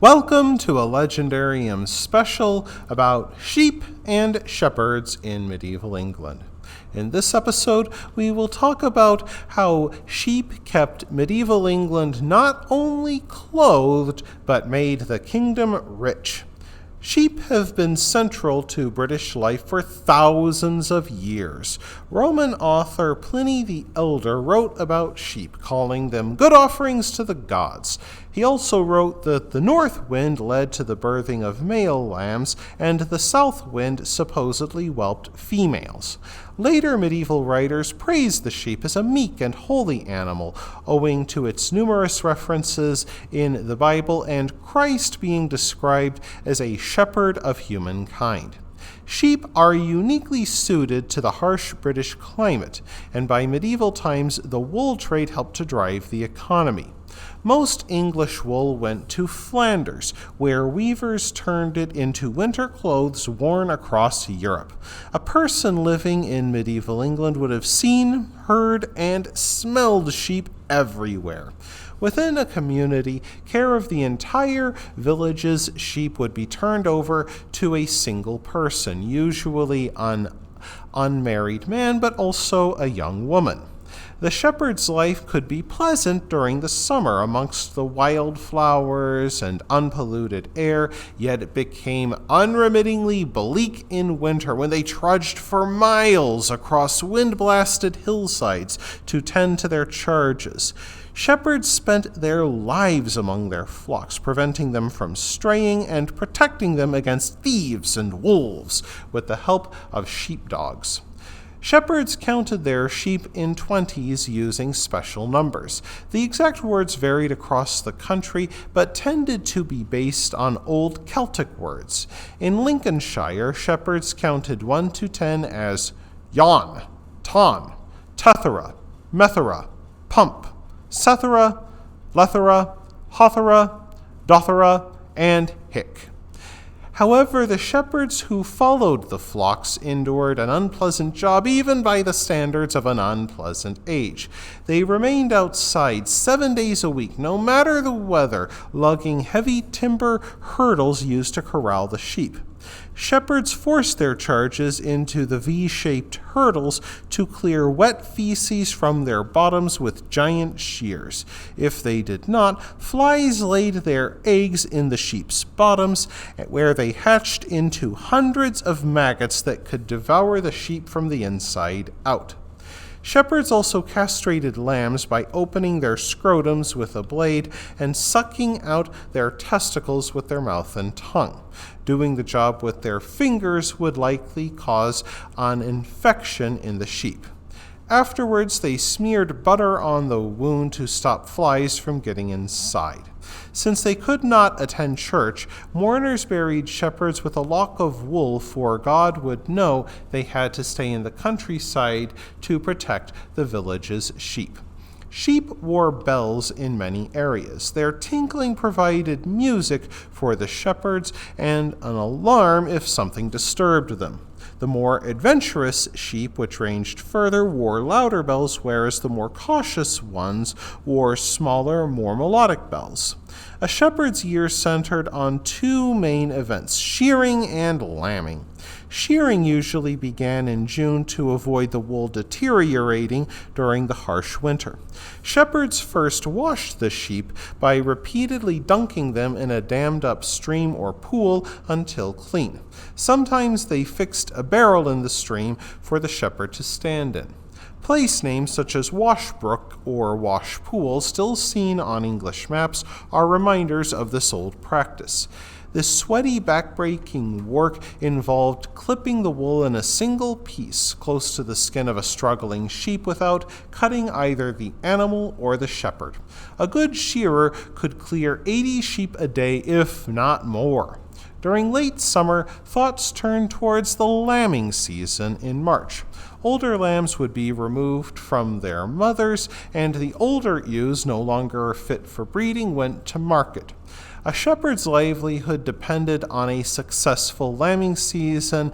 Welcome to a Legendarium special about sheep and shepherds in medieval England. In this episode, we will talk about how sheep kept medieval England not only clothed, but made the kingdom rich. Sheep have been central to British life for thousands of years. Roman author Pliny the Elder wrote about sheep, calling them good offerings to the gods. He also wrote that the north wind led to the birthing of male lambs, and the south wind supposedly whelped females. Later medieval writers praised the sheep as a meek and holy animal, owing to its numerous references in the Bible and Christ being described as a shepherd of humankind. Sheep are uniquely suited to the harsh British climate, and by medieval times the wool trade helped to drive the economy. Most English wool went to Flanders, where weavers turned it into winter clothes worn across Europe. A person living in medieval England would have seen, heard, and smelled sheep everywhere. Within a community, care of the entire village's sheep would be turned over to a single person, usually an unmarried man, but also a young woman. The shepherd's life could be pleasant during the summer amongst the wildflowers and unpolluted air, yet it became unremittingly bleak in winter when they trudged for miles across wind-blasted hillsides to tend to their charges. Shepherds spent their lives among their flocks, preventing them from straying and protecting them against thieves and wolves with the help of sheepdogs. Shepherds counted their sheep in 20s using special numbers. The exact words varied across the country, but tended to be based on old Celtic words. In Lincolnshire, shepherds counted 1 to 10 as Yon, Ton, Tethera, Methera, Pump, Sethera, Lethera, Hothera, Dothera, and Hick. However, the shepherds who followed the flocks endured an unpleasant job even by the standards of an unpleasant age. They remained outside 7 days a week, no matter the weather, lugging heavy timber hurdles used to corral the sheep. Shepherds forced their charges into the V-shaped hurdles to clear wet feces from their bottoms with giant shears. If they did not, flies laid their eggs in the sheep's bottoms, where they hatched into hundreds of maggots that could devour the sheep from the inside out. Shepherds also castrated lambs by opening their scrotums with a blade and sucking out their testicles with their mouth and tongue. Doing the job with their fingers would likely cause an infection in the sheep. Afterwards, they smeared butter on the wound to stop flies from getting inside. Since they could not attend church, mourners buried shepherds with a lock of wool, for God would know they had to stay in the countryside to protect the village's sheep. Sheep wore bells in many areas. Their tinkling provided music for the shepherds and an alarm if something disturbed them. The more adventurous sheep, which ranged further, wore louder bells, whereas the more cautious ones wore smaller, more melodic bells. A shepherd's year centered on two main events, shearing and lambing. Shearing usually began in June to avoid the wool deteriorating during the harsh winter. Shepherds first washed the sheep by repeatedly dunking them in a dammed-up stream or pool until clean. Sometimes they fixed a barrel in the stream for the shepherd to stand in. Place names such as Washbrook or Washpool, still seen on English maps, are reminders of this old practice. This sweaty, backbreaking work involved clipping the wool in a single piece close to the skin of a struggling sheep without cutting either the animal or the shepherd. A good shearer could clear 80 sheep a day, if not more. During late summer, thoughts turned towards the lambing season in March. Older lambs would be removed from their mothers, and the older ewes, no longer fit for breeding, went to market. A shepherd's livelihood depended on a successful lambing season,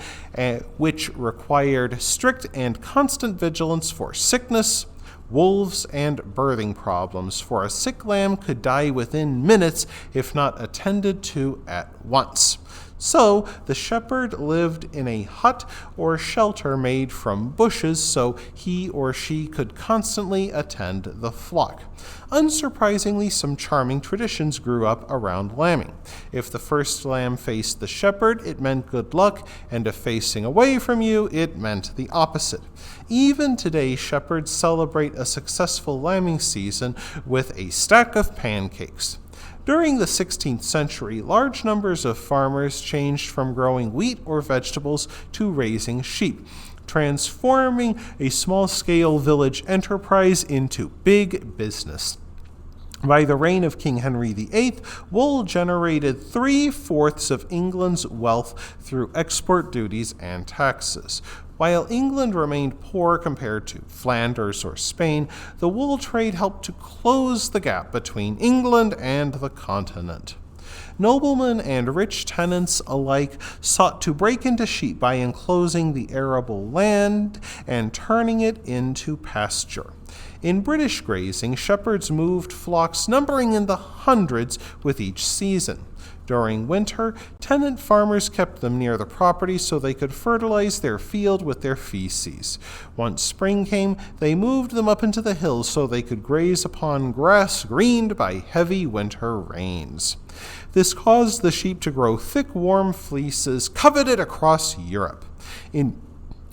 which required strict and constant vigilance for sickness, wolves, and birthing problems, for a sick lamb could die within minutes if not attended to at once. So the shepherd lived in a hut or shelter made from bushes so he or she could constantly attend the flock. Unsurprisingly, some charming traditions grew up around lambing. If the first lamb faced the shepherd, it meant good luck, and if facing away from you, it meant the opposite. Even today, shepherds celebrate a successful lambing season with a stack of pancakes. During the 16th century, large numbers of farmers changed from growing wheat or vegetables to raising sheep, transforming a small-scale village enterprise into big business. By the reign of King Henry VIII, wool generated 3/4 of England's wealth through export duties and taxes. While England remained poor compared to Flanders or Spain, the wool trade helped to close the gap between England and the continent. Noblemen and rich tenants alike sought to break into sheep by enclosing the arable land and turning it into pasture. In British grazing, shepherds moved flocks numbering in the hundreds with each season. During winter, tenant farmers kept them near the property so they could fertilize their field with their feces. Once spring came, they moved them up into the hills so they could graze upon grass greened by heavy winter rains. This caused the sheep to grow thick, warm fleeces coveted across Europe.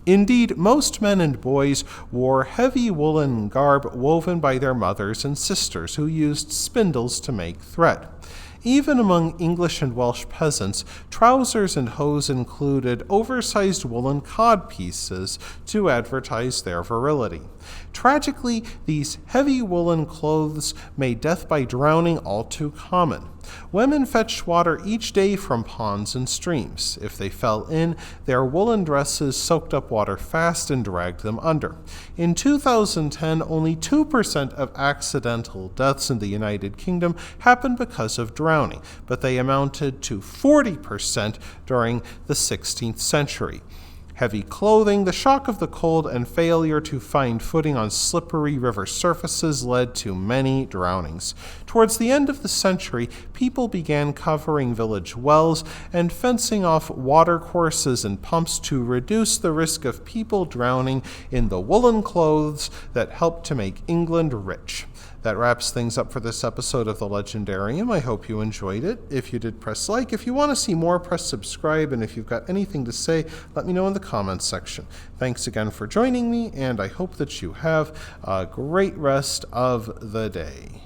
Indeed, most men and boys wore heavy woolen garb woven by their mothers and sisters, who used spindles to make thread. Even among English and Welsh peasants, trousers and hose included oversized woolen cod pieces to advertise their virility. Tragically, these heavy woolen clothes made death by drowning all too common. Women fetched water each day from ponds and streams. If they fell in, their woolen dresses soaked up water fast and dragged them under. In 2010, only 2% of accidental deaths in the United Kingdom happened because of drowning, but they amounted to 40% during the 16th century. Heavy clothing, the shock of the cold, and failure to find footing on slippery river surfaces led to many drownings. Towards the end of the century, people began covering village wells and fencing off water courses and pumps to reduce the risk of people drowning in the woolen clothes that helped to make England rich. That wraps things up for this episode of The Legendarium. I hope you enjoyed it. If you did, press like. If you want to see more, press subscribe. And if you've got anything to say, let me know in the comments section. Thanks again for joining me, and I hope that you have a great rest of the day.